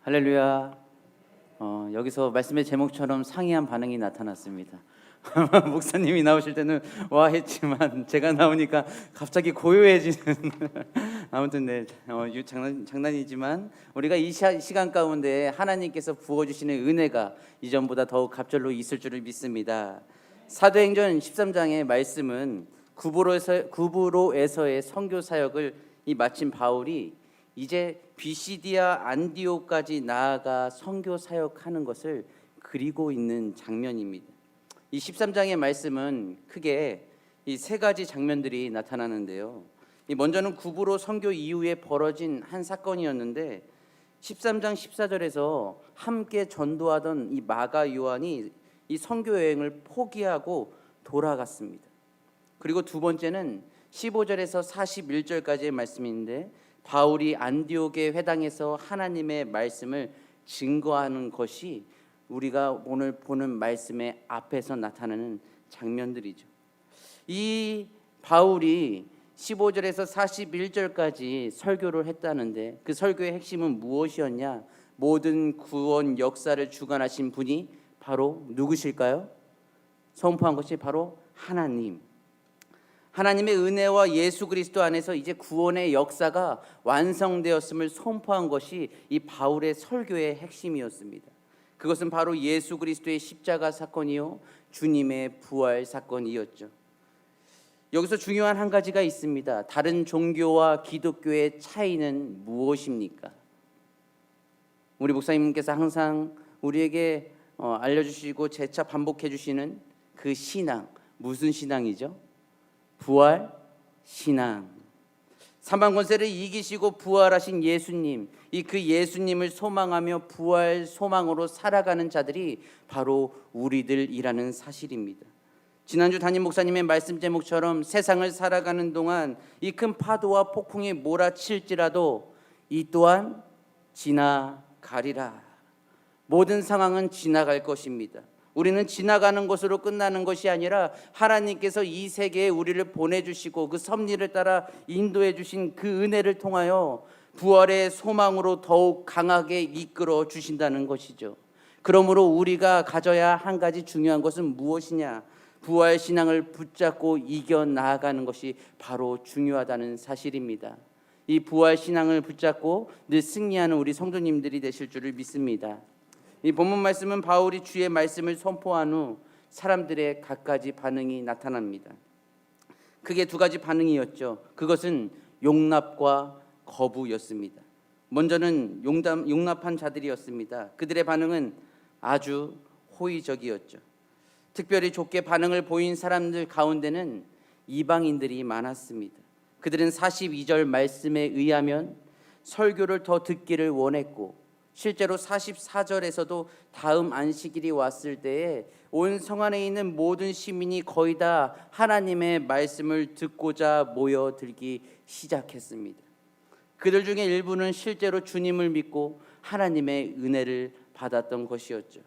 할렐루야. 여기서 말씀의 제목처럼 상이한 반응이 나타났습니다. 목사님이 나오실 때는 와 했지만 제가 나오니까 갑자기 고요해지는 아무튼 네, 장난이지만 우리가 이 시간 가운데 하나님께서 부어주시는 은혜가 이전보다 더욱 갑절로 있을 줄을 믿습니다. 사도행전 13장의 말씀은 구브로에서의 선교 사역을 마친 바울이 이제 비시디아 안디오까지 나아가 선교 사역하는 것을 그리고 있는 장면입니다. 이 13장의 말씀은 크게 이 세 가지 장면들이 나타나는데요. 먼저는 구브로 선교 이후에 벌어진 한 사건이었는데 13장 14절에서 함께 전도하던 이 마가 요한이 이 선교 여행을 포기하고 돌아갔습니다. 그리고 두 번째는 15절에서 41절까지의 말씀인데 바울이 안디옥의 회당에서 하나님의 말씀을 증거하는 것이 우리가 오늘 보는 말씀의 앞에서 나타나는 장면들이죠. 이 바울이 15절에서 41절까지 설교를 했다는데 그 설교의 핵심은 무엇이었냐? 모든 구원 역사를 주관하신 분이 바로 누구실까요? 선포한 것이 바로 하나님의 은혜와 예수 그리스도 안에서 이제 구원의 역사가 완성되었음을 선포한 것이 이 바울의 설교의 핵심이었습니다. 그것은 바로 예수 그리스도의 십자가 사건이요 주님의 부활 사건이었죠. 여기서 중요한 한 가지가 있습니다. 다른 종교와 기독교의 차이는 무엇입니까? 우리 목사님께서 항상 우리에게 알려주시고 재차 반복해 주시는 그 신앙, 무슨 신앙이죠? 부활 신앙. 사망 권세를 이기시고 부활하신 예수님, 그 예수님을 소망하며 부활 소망으로 살아가는 자들이 바로 우리들이라는 사실입니다. 지난주 담임 목사님의 말씀 제목처럼 세상을 살아가는 동안 이 큰 파도와 폭풍이 몰아칠지라도 이 또한 지나가리라. 모든 상황은 지나갈 것입니다. 우리는 지나가는 것으로 끝나는 것이 아니라 하나님께서 이 세계에 우리를 보내주시고 그 섭리를 따라 인도해 주신 그 은혜를 통하여 부활의 소망으로 더욱 강하게 이끌어 주신다는 것이죠. 그러므로 우리가 가져야 한 가지 중요한 것은 무엇이냐? 부활 신앙을 붙잡고 이겨나가는 것이 바로 중요하다는 사실입니다. 이 부활 신앙을 붙잡고 늘 승리하는 우리 성도님들이 되실 줄을 믿습니다. 이 본문 말씀은 바울이 주의 말씀을 선포한 후 사람들의 갖가지 반응이 나타납니다. 크게 두 가지 반응이었죠. 그것은 용납과 거부였습니다. 먼저는 용납한 자들이었습니다. 그들의 반응은 아주 호의적이었죠. 특별히 좋게 반응을 보인 사람들 가운데는 이방인들이 많았습니다. 그들은 42절 말씀에 의하면 설교를 더 듣기를 원했고 실제로 44절에서도 다음 안식일이 왔을 때에 온 성 안에 있는 모든 시민이 거의 다 하나님의 말씀을 듣고자 모여들기 시작했습니다. 그들 중에 일부는 실제로 주님을 믿고 하나님의 은혜를 받았던 것이었죠.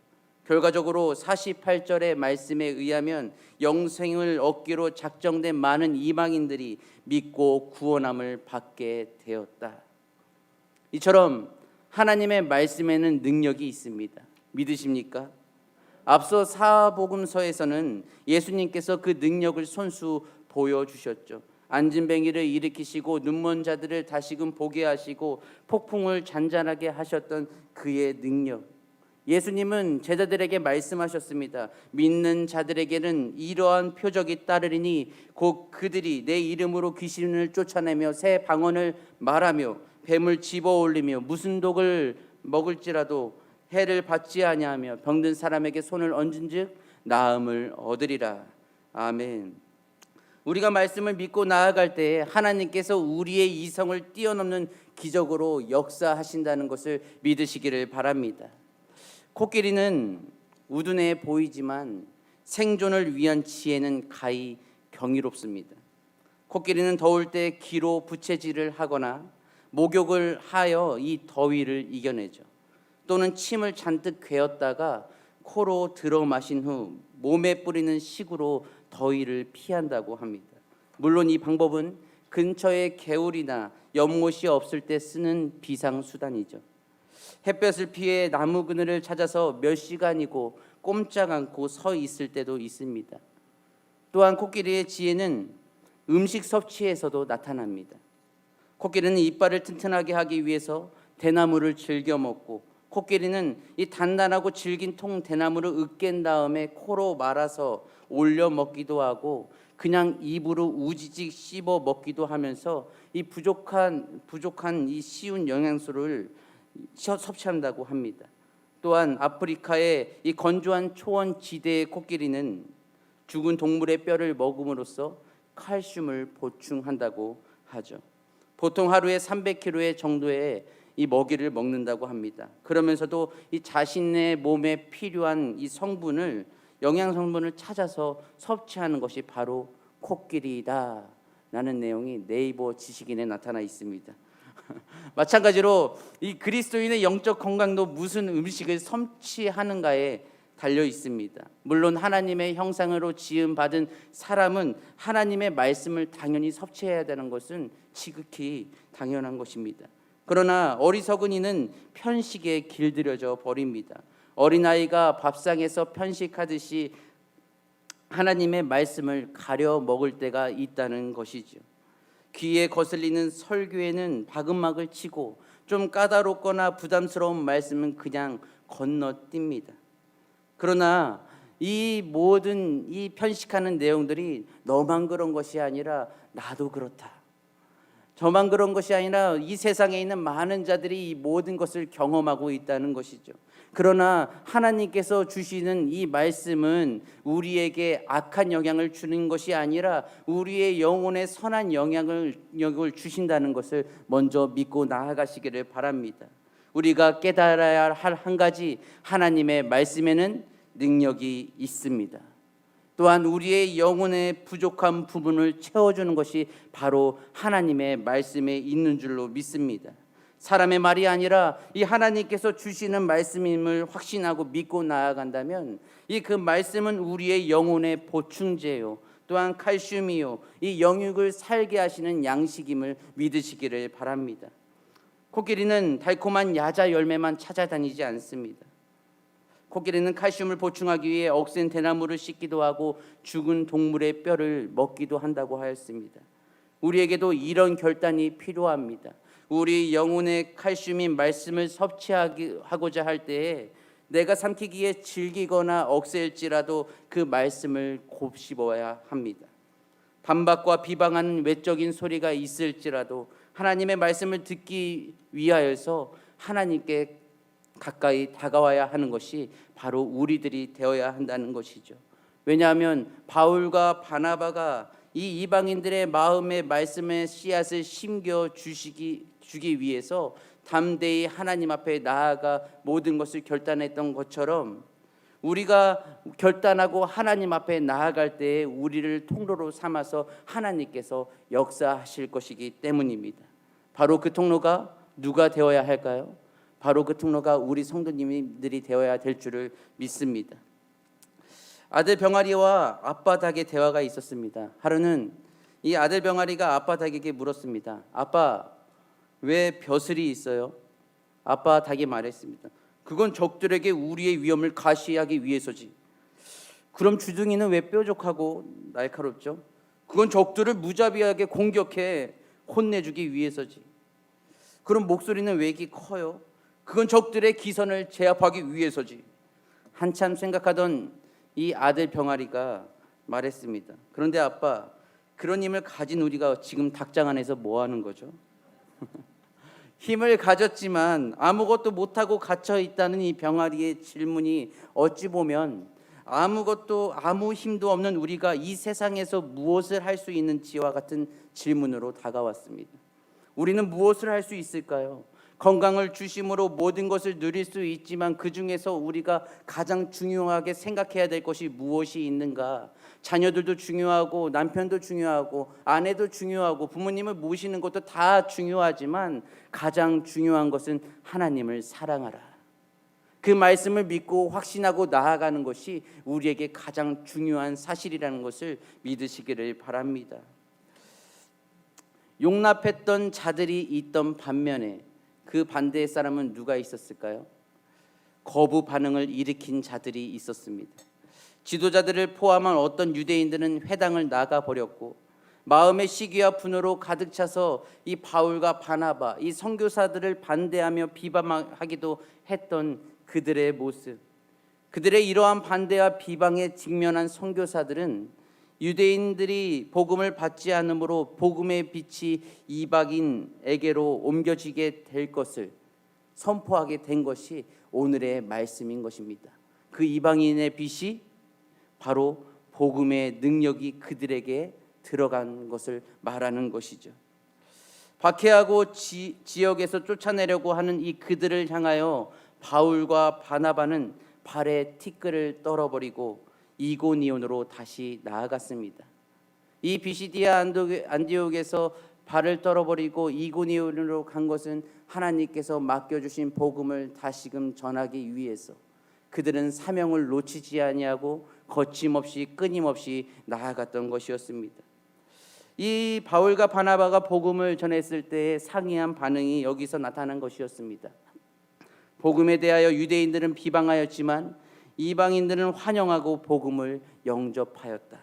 결과적으로 48절의 말씀에 의하면 영생을 얻기로 작정된 많은 이방인들이 믿고 구원함을 받게 되었다. 이처럼 하나님의 말씀에는 능력이 있습니다. 믿으십니까? 앞서 사복음서에서는 예수님께서 그 능력을 손수 보여주셨죠. 안진뱅이를 일으키시고 눈먼 자들을 다시금 보게 하시고 폭풍을 잔잔하게 하셨던 그의 능력. 예수님은 제자들에게 말씀하셨습니다. 믿는 자들에게는 이러한 표적이 따르리니 곧 그들이 내 이름으로 귀신을 쫓아내며 새 방언을 말하며 뱀을 집어올리며 무슨 독을 먹을지라도 해를 받지 아니하며 병든 사람에게 손을 얹은즉 나음을 얻으리라. 아멘. 우리가 말씀을 믿고 나아갈 때 하나님께서 우리의 이성을 뛰어넘는 기적으로 역사하신다는 것을 믿으시기를 바랍니다. 코끼리는 우둔해 보이지만 생존을 위한 지혜는 가히 경이롭습니다. 코끼리는 더울 때 기로 부채질을 하거나 목욕을 하여 이 더위를 이겨내죠. 또는 침을 잔뜩 괴었다가 코로 들어 마신 후 몸에 뿌리는 식으로 더위를 피한다고 합니다. 물론 이 방법은 근처에 개울이나 연못이 없을 때 쓰는 비상수단이죠. 햇볕을 피해 나무 그늘을 찾아서 몇 시간이고 꼼짝 않고 서 있을 때도 있습니다. 또한 코끼리의 지혜는 음식 섭취에서도 나타납니다. 코끼리는 이빨을 튼튼하게 하기 위해서 대나무를 즐겨 먹고, 코끼리는 이 단단하고 질긴 통 대나무를 으깬 다음에 코로 말아서 올려 먹기도 하고, 그냥 입으로 우지직 씹어 먹기도 하면서 이 부족한 이 쉬운 영양소를 섭취한다고 합니다. 또한 아프리카의 이 건조한 초원 지대의 코끼리는 죽은 동물의 뼈를 먹음으로써 칼슘을 보충한다고 하죠. 보통 하루에 300kg 정도의 이 먹이를 먹는다고 합니다. 그러면서도 이 자신의 몸에 필요한 이 성분을, 영양 성분을 찾아서 섭취하는 것이 바로 코끼리다라는 내용이 네이버 지식인에 나타나 있습니다. 마찬가지로 이 그리스도인의 영적 건강도 무슨 음식을 섭취하는가에 달려 있습니다. 물론 하나님의 형상으로 지음 받은 사람은 하나님의 말씀을 당연히 섭취해야 되는 것은 지극히 당연한 것입니다. 그러나 어리석은 이는 편식에 길들여져 버립니다. 어린아이가 밥상에서 편식하듯이 하나님의 말씀을 가려 먹을 때가 있다는 것이죠. 귀에 거슬리는 설교에는 바금막을 치고 좀 까다롭거나 부담스러운 말씀은 그냥 건너뜁니다. 그러나 이 모든 이 편식하는 내용들이 너만 그런 것이 아니라 나도 그렇다, 저만 그런 것이 아니라 이 세상에 있는 많은 자들이 이 모든 것을 경험하고 있다는 것이죠. 그러나 하나님께서 주시는 이 말씀은 우리에게 악한 영향을 주는 것이 아니라 우리의 영혼에 선한 영향을 주신다는 것을 먼저 믿고 나아가시기를 바랍니다. 우리가 깨달아야 할 한 가지, 하나님의 말씀에는 능력이 있습니다. 또한 우리의 영혼의 부족한 부분을 채워주는 것이 바로 하나님의 말씀에 있는 줄로 믿습니다. 사람의 말이 아니라 이 하나님께서 주시는 말씀임을 확신하고 믿고 나아간다면 이 그 말씀은 우리의 영혼의 보충제요, 또한 칼슘이요, 이 영육을 살게 하시는 양식임을 믿으시기를 바랍니다. 코끼리는 달콤한 야자 열매만 찾아다니지 않습니다. 코끼리는 칼슘을 보충하기 위해 억센 대나무를 씻기도 하고 죽은 동물의 뼈를 먹기도 한다고 하였습니다. 우리에게도 이런 결단이 필요합니다. 우리 영혼의 칼슘인 말씀을 섭취하고자 할 때에 내가 삼키기에 질기거나 억셀지라도 그 말씀을 곱씹어야 합니다. 반박과 비방하는 외적인 소리가 있을지라도 하나님의 말씀을 듣기 위하여서 하나님께 가까이 다가와야 하는 것이 바로 우리들이 되어야 한다는 것이죠. 왜냐하면 바울과 바나바가 이 이방인들의 마음의 말씀의 씨앗을 심겨 주기 위해서 담대히 하나님 앞에 나아가 모든 것을 결단했던 것처럼 우리가 결단하고 하나님 앞에 나아갈 때에 우리를 통로로 삼아서 하나님께서 역사하실 것이기 때문입니다. 바로 그 통로가 누가 되어야 할까요? 바로 그 통로가 우리 성도님들이 되어야 될 줄을 믿습니다. 아들 병아리와 아빠 닭의 대화가 있었습니다. 하루는 이 아들 병아리가 아빠 닭에게 물었습니다. 아빠, 왜 벼슬이 있어요? 아빠 닭이 말했습니다. 그건 적들에게 우리의 위험을 가시하기 위해서지. 그럼 주둥이는 왜 뾰족하고 날카롭죠? 그건 적들을 무자비하게 공격해 혼내주기 위해서지. 그럼 목소리는 왜 이렇게 커요? 그건 적들의 기선을 제압하기 위해서지. 한참 생각하던 이 아들 병아리가 말했습니다. 그런데 아빠, 그런 힘을 가진 우리가 지금 닭장 안에서 뭐 하는 거죠? 힘을 가졌지만 아무것도 못하고 갇혀 있다는 이 병아리의 질문이 어찌 보면 아무 힘도 없는 우리가 이 세상에서 무엇을 할 수 있는지와 같은 질문으로 다가왔습니다. 우리는 무엇을 할 수 있을까요? 건강을 주심으로 모든 것을 누릴 수 있지만 그 중에서 우리가 가장 중요하게 생각해야 될 것이 무엇이 있는가? 자녀들도 중요하고 남편도 중요하고 아내도 중요하고 부모님을 모시는 것도 다 중요하지만 가장 중요한 것은 하나님을 사랑하라. 그 말씀을 믿고 확신하고 나아가는 것이 우리에게 가장 중요한 사실이라는 것을 믿으시기를 바랍니다. 용납했던 자들이 있던 반면에 그 반대의 사람은 누가 있었을까요? 거부 반응을 일으킨 자들이 있었습니다. 지도자들을 포함한 어떤 유대인들은 회당을 나가 버렸고 마음의 시기와 분노로 가득 차서 이 바울과 바나바, 이 선교사들을 반대하며 비방하기도 했던 그들의 모습, 그들의 이러한 반대와 비방에 직면한 선교사들은 유대인들이 복음을 받지 않으므로 복음의 빛이 이방인에게로 옮겨지게 될 것을 선포하게 된 것이 오늘의 말씀인 것입니다. 그 이방인의 빛이 바로 복음의 능력이 그들에게 들어간 것을 말하는 것이죠. 박해하고 지역에서 쫓아내려고 하는 이 그들을 향하여 바울과 바나바는 발에 티끌을 떨어버리고 이고니온으로 다시 나아갔습니다. 이 비시디아 안디옥에서 발을 떨어버리고 이고니온으로 간 것은 하나님께서 맡겨주신 복음을 다시금 전하기 위해서 그들은 사명을 놓치지 아니하고 거침없이 끊임없이 나아갔던 것이었습니다. 이 바울과 바나바가 복음을 전했을 때의 상이한 반응이 여기서 나타난 것이었습니다. 복음에 대하여 유대인들은 비방하였지만 이방인들은 환영하고 복음을 영접하였다.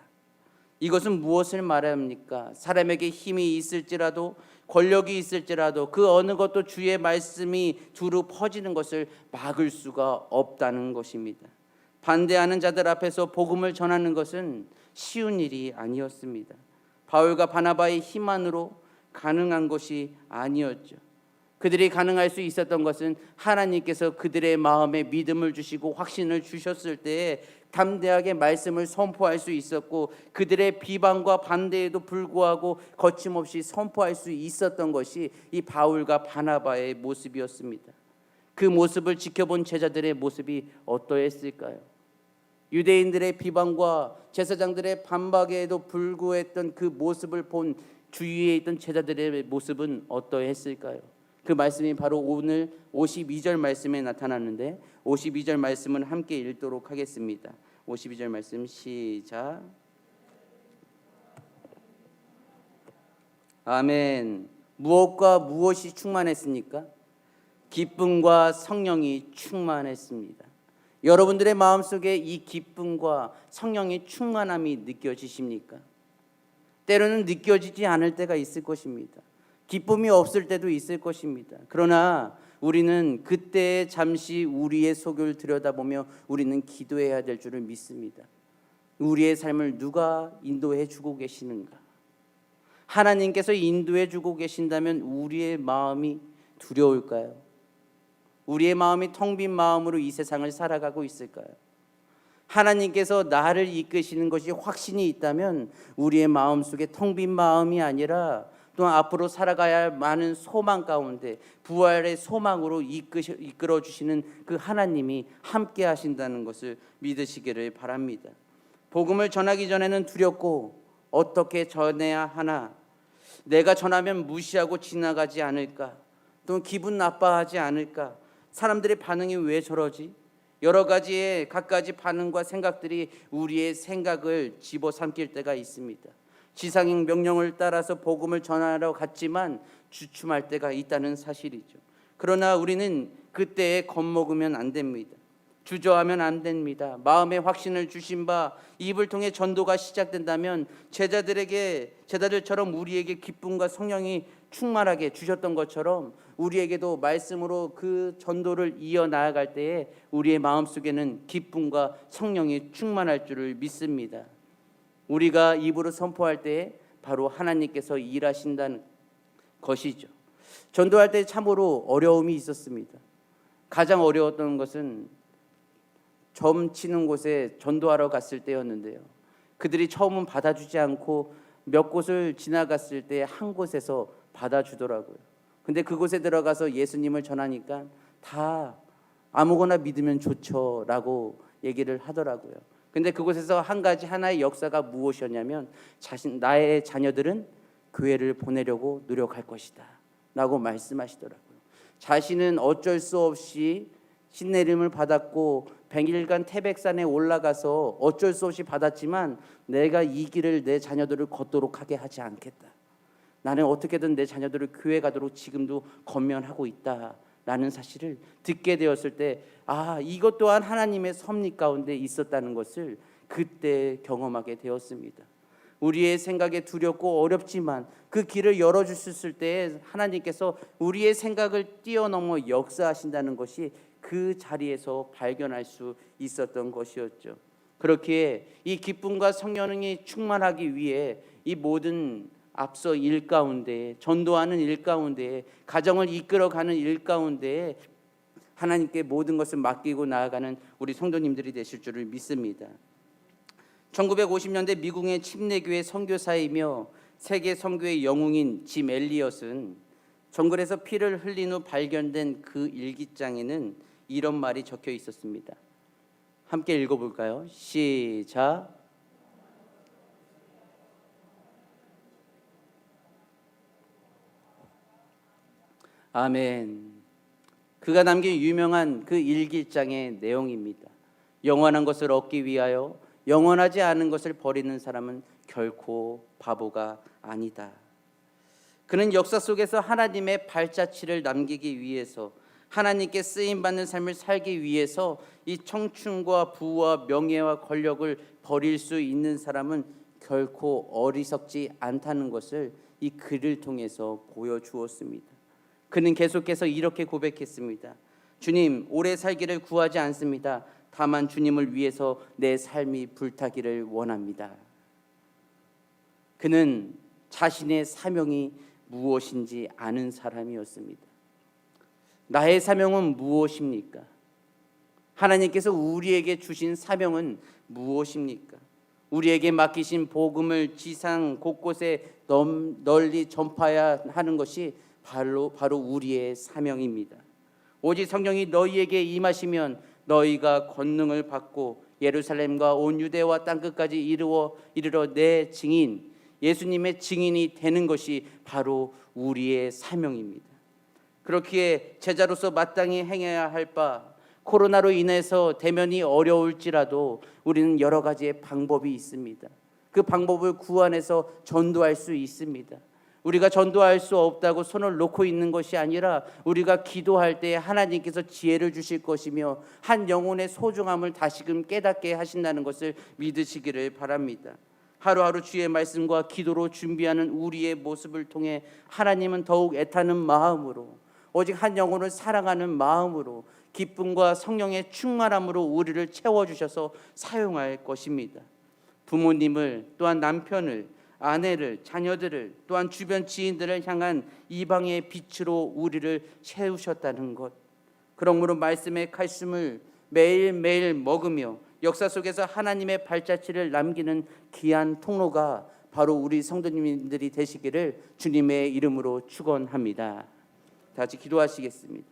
이것은 무엇을 말합니까? 사람에게 힘이 있을지라도 권력이 있을지라도 그 어느 것도 주의 말씀이 두루 퍼지는 것을 막을 수가 없다는 것입니다. 반대하는 자들 앞에서 복음을 전하는 것은 쉬운 일이 아니었습니다. 바울과 바나바의 힘만으로 가능한 것이 아니었죠. 그들이 가능할 수 있었던 것은 하나님께서 그들의 마음에 믿음을 주시고 확신을 주셨을 때에 담대하게 말씀을 선포할 수 있었고 그들의 비방과 반대에도 불구하고 거침없이 선포할 수 있었던 것이 이 바울과 바나바의 모습이었습니다. 그 모습을 지켜본 제자들의 모습이 어떠했을까요? 유대인들의 비방과 제사장들의 반박에도 불구했던 그 모습을 본 주위에 있던 제자들의 모습은 어떠했을까요? 그 말씀이 바로 오늘 52절 말씀에 나타나는데 52절 말씀을 함께 읽도록 하겠습니다. 52절 말씀 시작. 아멘. 무엇과 무엇이 충만했습니까? 기쁨과 성령이 충만했습니다. 여러분들의 마음속에 이 기쁨과 성령의 충만함이 느껴지십니까? 때로는 느껴지지 않을 때가 있을 것입니다. 기쁨이 없을 때도 있을 것입니다. 그러나 우리는 그때 잠시 우리의 속을 들여다보며 우리는 기도해야 될 줄을 믿습니다. 우리의 삶을 누가 인도해 주고 계시는가? 하나님께서 인도해 주고 계신다면 우리의 마음이 두려울까요? 우리의 마음이 텅 빈 마음으로 이 세상을 살아가고 있을까요? 하나님께서 나를 이끄시는 것이 확신이 있다면 우리의 마음속에 텅 빈 마음이 아니라 또한 앞으로 살아가야 할 많은 소망 가운데 부활의 소망으로 이끌어 주시는 그 하나님이 함께 하신다는 것을 믿으시기를 바랍니다. 복음을 전하기 전에는 두렵고 어떻게 전해야 하나, 내가 전하면 무시하고 지나가지 않을까, 또 기분 나빠하지 않을까, 사람들의 반응이 왜 저러지? 여러 가지의 갖가지 반응과 생각들이 우리의 생각을 집어삼킬 때가 있습니다. 지상의 명령을 따라서 복음을 전하러 갔지만 주춤할 때가 있다는 사실이죠. 그러나 우리는 그때에 겁먹으면 안 됩니다. 주저하면 안 됩니다. 마음의 확신을 주신 바 입을 통해 전도가 시작된다면 제자들처럼 우리에게 기쁨과 성령이 충만하게 주셨던 것처럼 우리에게도 말씀으로 그 전도를 이어나아갈 때에 우리의 마음속에는 기쁨과 성령이 충만할 줄을 믿습니다. 우리가 입으로 선포할 때에 바로 하나님께서 일하신다는 것이죠. 전도할 때 참으로 어려움이 있었습니다. 가장 어려웠던 것은 점 치는 곳에 전도하러 갔을 때였는데요. 그들이 처음은 받아주지 않고 몇 곳을 지나갔을 때 한 곳에서 받아주더라고요. 근데 그곳에 들어가서 예수님을 전하니까 다 아무거나 믿으면 좋죠 라고 얘기를 하더라고요. 근데 그곳에서 하나의 역사가 무엇이었냐면 나의 자녀들은 교회를 보내려고 노력할 것이다 라고 말씀하시더라고요. 자신은 어쩔 수 없이 신내림을 받았고 100일간 태백산에 올라가서 어쩔 수 없이 받았지만 내가 이 길을 내 자녀들을 걷도록 하게 하지 않겠다. 나는 어떻게든 내 자녀들을 교회 가도록 지금도 권면하고 있다라는 사실을 듣게 되었을 때, 이것 또한 하나님의 섭리 가운데 있었다는 것을 그때 경험하게 되었습니다. 우리의 생각에 두렵고 어렵지만 그 길을 열어주셨을 때 하나님께서 우리의 생각을 뛰어넘어 역사하신다는 것이 그 자리에서 발견할 수 있었던 것이었죠. 그렇기에 이 기쁨과 성령이 충만하기 위해 이 모든 앞서 일 가운데, 전도하는 일 가운데, 가정을 이끌어가는 일 가운데 하나님께 모든 것을 맡기고 나아가는 우리 성도님들이 되실 줄을 믿습니다. 1950년대 미국의 침례교회 선교사이며 세계 선교의 영웅인 짐 엘리엇은 정글에서 피를 흘린 후 발견된 그 일기장에는 이런 말이 적혀 있었습니다. 함께 읽어볼까요? 시작. 아멘. 그가 남긴 유명한 그 일기장의 내용입니다. 영원한 것을 얻기 위하여 영원하지 않은 것을 버리는 사람은 결코 바보가 아니다. 그는 역사 속에서 하나님의 발자취를 남기기 위해서, 하나님께 쓰임받는 삶을 살기 위해서 이 청춘과 부와 명예와 권력을 버릴 수 있는 사람은 결코 어리석지 않다는 것을 이 글을 통해서 보여주었습니다. 그는 계속해서 이렇게 고백했습니다. 주님, 오래 살기를 구하지 않습니다. 다만 주님을 위해서 내 삶이 불타기를 원합니다. 그는 자신의 사명이 무엇인지 아는 사람이었습니다. 나의 사명은 무엇입니까? 하나님께서 우리에게 주신 사명은 무엇입니까? 우리에게 맡기신 복음을 지상 곳곳에 널리 전파해야 하는 것이 바로 우리의 사명입니다. 오직 성령이 너희에게 임하시면 너희가 권능을 받고 예루살렘과 온 유대와 땅끝까지 이르러 내 증인, 예수님의 증인이 되는 것이 바로 우리의 사명입니다. 그렇기에 제자로서 마땅히 행해야 할 바, 코로나로 인해서 대면이 어려울지라도 우리는 여러 가지의 방법이 있습니다. 그 방법을 구안해서 전도할 수 있습니다. 우리가 전도할 수 없다고 손을 놓고 있는 것이 아니라 우리가 기도할 때 하나님께서 지혜를 주실 것이며 한 영혼의 소중함을 다시금 깨닫게 하신다는 것을 믿으시기를 바랍니다. 하루하루 주의 말씀과 기도로 준비하는 우리의 모습을 통해 하나님은 더욱 애타는 마음으로, 오직 한 영혼을 사랑하는 마음으로, 기쁨과 성령의 충만함으로 우리를 채워주셔서 사용할 것입니다. 부모님을, 또한 남편을, 아내를, 자녀들을, 또한 주변 지인들을 향한 이방의 빛으로 우리를 채우셨다는 것, 그러므로 말씀의 칼슘을 매일매일 먹으며 역사 속에서 하나님의 발자취를 남기는 귀한 통로가 바로 우리 성도님들이 되시기를 주님의 이름으로 축원합니다. 다 같이 기도하시겠습니다.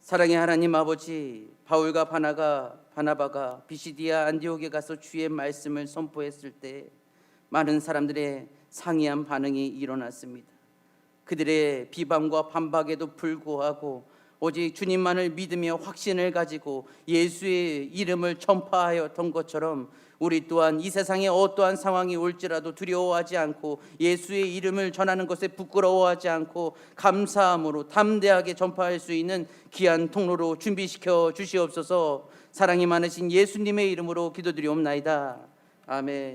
사랑의 하나님 아버지, 바울과 바나바가 비시디아 안디옥에 가서 주의 말씀을 선포했을 때 많은 사람들의 상이한 반응이 일어났습니다. 그들의 비방과 반박에도 불구하고 오직 주님만을 믿으며 확신을 가지고 예수의 이름을 전파하였던 것처럼 우리 또한 이 세상에 어떠한 상황이 올지라도 두려워하지 않고 예수의 이름을 전하는 것에 부끄러워하지 않고 감사함으로 담대하게 전파할 수 있는 귀한 통로로 준비시켜 주시옵소서. 사랑이 많으신 예수님의 이름으로 기도드리옵나이다. 아멘.